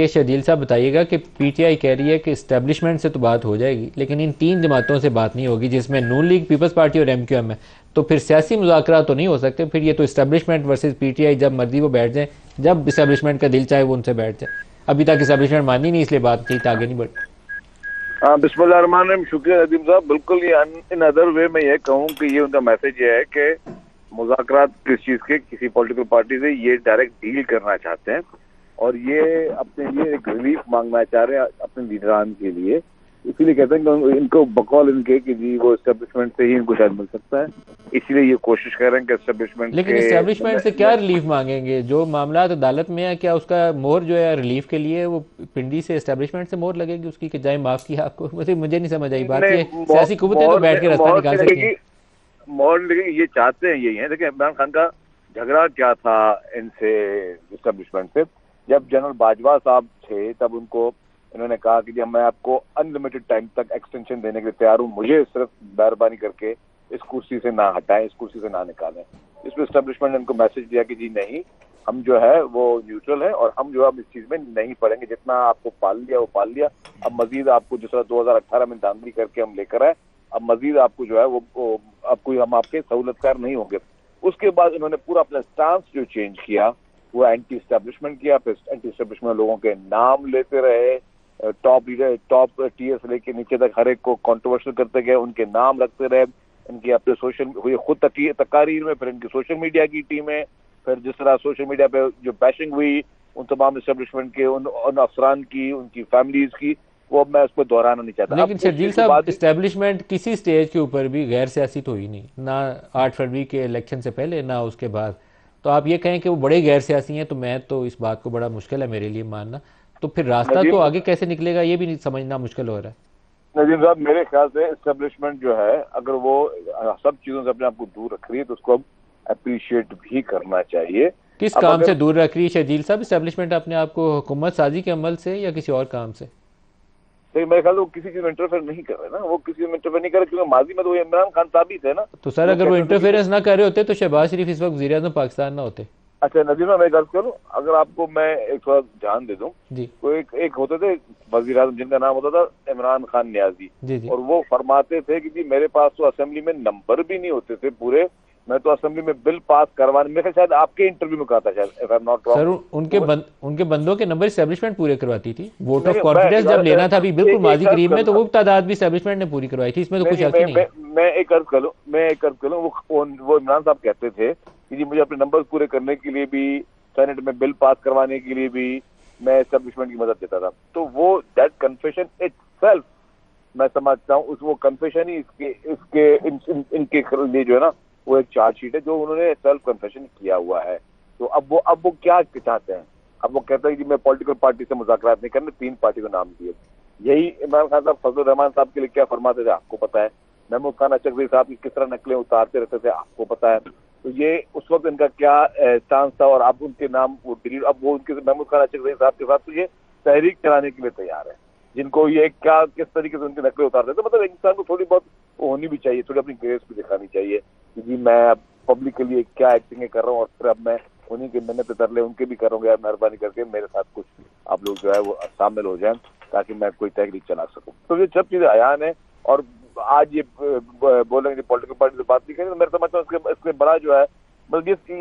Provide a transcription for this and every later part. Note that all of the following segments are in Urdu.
یہ شہدیل صاحب بتائیے گا کہ پی ٹی آئی کہہ رہی ہے کہ اسٹیبلشمنٹ سے تو بات ہو جائے گی لیکن ان تین جماعتوں سے بات نہیں ہوگی جس میں نون لیگ، پیپلز پارٹی اور ایم کیو ایم ہے، تو پھر سیاسی مذاکرات تو نہیں ہو سکتے، پھر یہ تو establishment versus P T I جب مرضی وہ بیٹھ جائیں، جب اسٹیبلشمنٹ کا دل چاہے وہ ان سے بیٹھ جائے۔ ابھی تک اسٹیبلشمنٹ مانی نہیں، اس لیے بات چیت آگے نہیں بڑھی۔ ہاں، بسم اللہ الرحمن الرحیم۔ شکریہ ندیم صاحب۔ بالکل یہ ان ادر وے میں یہ کہوں کہ یہ ان کا میسج یہ ہے کہ مذاکرات کس چیز کے، کسی پولیٹیکل پارٹی سے یہ ڈائریکٹ ڈیل کرنا چاہتے ہیں اور یہ اپنے لیے ایک ریلیف مانگنا چاہ رہے ہیں اپنے لیڈران کے لیے، اسی لیے کہتے ہیں کہ ان کو بقول ان کے کہ جی وہ اسٹیبلشمنٹ سے ہی ان کو شاید مل سکتا ہے، اسی لیے یہ کوشش کر رہے ہیں کہ اسٹیبلشمنٹ لیکن کے اسٹیبلشمنٹ سے کیا ریلیف مانگیں گے؟ جو معاملات عدالت میں ہے، کیا اس کا مہر جو ہے ریلیف کے لیے وہ پنڈی سے اسٹیبلشمنٹ سے مہر لگے گی اس کی کہ جائے معاف کیا آپ کو؟ مجھے نہیں سمجھ آئی بات۔ یہ سیاسی قوتیں تو بیٹھ کے راستہ نکال سکتی ہیں۔ یہ چاہتے ہیں یہی ہے۔ دیکھیں عمران خان کا جھگڑا کیا تھا ان سے، اسٹیبلشمنٹ سے، جب جنرل باجوہ صاحب تھے تب ان کو انہوں نے کہا کہ میں آپ کو انلمیٹڈ ٹائم تک ایکسٹینشن دینے کے لیے تیار ہوں، مجھے صرف مہربانی کر کے اس کرسی سے نہ ہٹائیں، اس کرسی سے نہ نکالیں۔ اس میں اسٹیبلشمنٹ نے ان کو میسج دیا کہ جی نہیں، ہم جو ہے وہ نیوٹرل ہیں اور ہم جو ہے اب اس چیز میں نہیں پڑیں گے، جتنا آپ کو پال لیا وہ پال لیا، اب مزید آپ کو جس طرح 2018 میں دھاندلی کر کے ہم لے کر آئے، اب مزید آپ کو جو ہے وہ اب کوئی ہم آپ کے سہولت کار نہیں ہوں گے۔ اس کے بعد انہوں نے پورا اپنا سٹانس جو چینج کیا، وہ اینٹی اسٹیبلشمنٹ کیا، پھر اینٹی اسٹیبلشمنٹ لوگوں کے نام لیتے رہے، ٹاپ لیڈر، ٹاپ ٹیئر سے لے کے نیچے تک ہر ایک کو کنٹروورشل کرتے گئے، ان کے نام رکھتے رہے، ان کی اپنے سوشل ہوئی خود تقاریر میں، پھر ان کی سوشل میڈیا کی ٹیمیں، پھر جس طرح سوشل میڈیا پہ جو بیشنگ ہوئی ان تمام اسٹیبلشمنٹ کے، ان افسران کی، ان کی فیملیز کی، وہ میں اس کو دہرانا نہیں چاہتا۔ لیکن شرجیل صاحب اسٹیبلشمنٹ کسی سٹیج کے اوپر بھی غیر سیاسی تو ہوئی نہیں، نہ 8 فروری کے الیکشن سے پہلے نہ اس کے بعد، تو آپ یہ کہیں کہ وہ بڑے غیر سیاسی ہیں تو میں تو اس بات کو بڑا مشکل ہے میرے لیے ماننا، تو پھر راستہ تو آگے کیسے نکلے گا یہ بھی نہیں سمجھنا مشکل ہو رہا ہے۔ ندیم صاحب میرے خیال سے اسٹیبلشمنٹ جو ہے اگر وہ سب چیزوں سے اپنے آپ کو دور رکھ رہی ہے تو اس کو اب اپریشیٹ بھی کرنا چاہیے۔ کس اب کام اگر سے دور رکھ رہی ہے شرجیل صاحب اسٹیبلشمنٹ اپنے آپ کو؟ حکومت سازی کے عمل سے یا کسی اور کام سے؟ میرے خیال وہ کسی چیز میں انٹرفیئر نہیں کر رہے نا، وہ کسی چیز میں انٹرفیئر نہیں کر رہے کیونکہ ماضی میں تو وہ عمران خان ثابت ہے نا۔ تو سر اگر وہ انٹرفیئرنس نہ کر رہے ہوتے تو شہباز شریف اس وقت وزیر اعظم پاکستان نہ ہوتے۔ اچھا ندیم صاحب میں ایک عرض کروں، اگر آپ کو میں ایک تھوڑا دھیان دے دوں، جی تو ایک ہوتے تھے وزیر اعظم جن کا نام ہوتا تھا عمران خان نیازی، جی جی اور وہ فرماتے تھے کہ جی میرے پاس تو اسمبلی میں نمبر بھی نہیں ہوتے تھے پورے، میں تو اسمبلی میں بل پاس کروانے، میرے شاید آپ کے انٹرویو میں کہا تھا شاید if I'm not wrong۔ سر ان کے بندوں کے نمبر اسٹیبلشمنٹ پورے کرواتی تھی، ووٹ آف نہیں، کانفیڈنس جب لینا تھا بھی بالکل ماضی ایک عرض قریب میں، کروں تو وہ تعداد بھی اسٹیبلشمنٹ نے پوری کروائی تھی، اس میں تو کوئی شک ہی نہیں ہے۔ میں ایک عرض کروں وہ عمران صاحب کہتے تھے کہ جی مجھے اپنے نمبر پورے کرنے کے لیے بھی، سینٹ میں بل پاس کروانے کے لیے بھی میں اسٹیبلشمنٹ کی مدد دیتا تھا، تو وہ دیٹ کنفیشن اٹ سیلف میں سمجھتا ہوں وہ کنفیشن ہی ان کے لیے جو ہے نا وہ ایک چارج شیٹ ہے جو انہوں نے سیلف کنفیشن کیا ہوا ہے۔ تو اب وہ کیا چاہتے ہیں؟ اب وہ کہتے ہیں کہ میں پولیٹیکل پارٹی سے مذاکرات نہیں کرنے، 3 پارٹی کو نام دیے۔ یہی عمران خان صاحب فضل الرحمان صاحب کے لیے کیا فرماتے تھے آپ کو پتا ہے، محمود خان اچکزئی صاحب کی کس طرح نقلیں اتارتے رہتے تھے آپ کو پتا ہے، تو یہ اس وقت ان کا کیا چانس تھا، اور اب ان کے نام وہ ڈیلیٹ، اب وہ ان کے محمود خان اچکزئی صاحب کے ساتھ تو یہ تحریک چلانے کے لیے تیار ہے، جن کو یہ کیا کس طریقے سے ان کی نقلیں اتارتے تھے۔ مطلب انسان کو تھوڑی بہت ہونی بھی چاہیے، تھوڑی اپنی گریس بھی دکھانی چاہیے کہ جی میں اب پبلک کے لیے کیا ایکٹنگ کر رہا ہوں، اور پھر اب میں انہیں کے محنت ترلے ان کے بھی کروں گا، مہربانی کر کے میرے ساتھ کچھ آپ لوگ جو ہے وہ شامل ہو جائیں تاکہ میں کوئی تحریک چلا سکوں۔ تو یہ سب چیزیں عیان ہیں، اور آج یہ بولیں گے پولیٹیکل پارٹی سے بات نہیں کریں تو میں سمجھتا ہوں اس کے بڑا جو ہے مطلب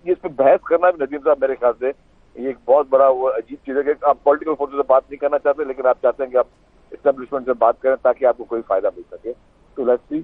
اس پہ بحث کرنا بھی ندیم صاحب میرے خیال سے یہ ایک بہت بڑا وہ عجیب چیز ہے کہ آپ پولیٹیکل فورسز سے بات نہیں کرنا چاہتے لیکن آپ چاہتے ہیں کہ آپ اسٹیبلشمنٹ سے بات کریں تاکہ آپ کو کوئی فائدہ مل سکے۔ تو لیٹس سی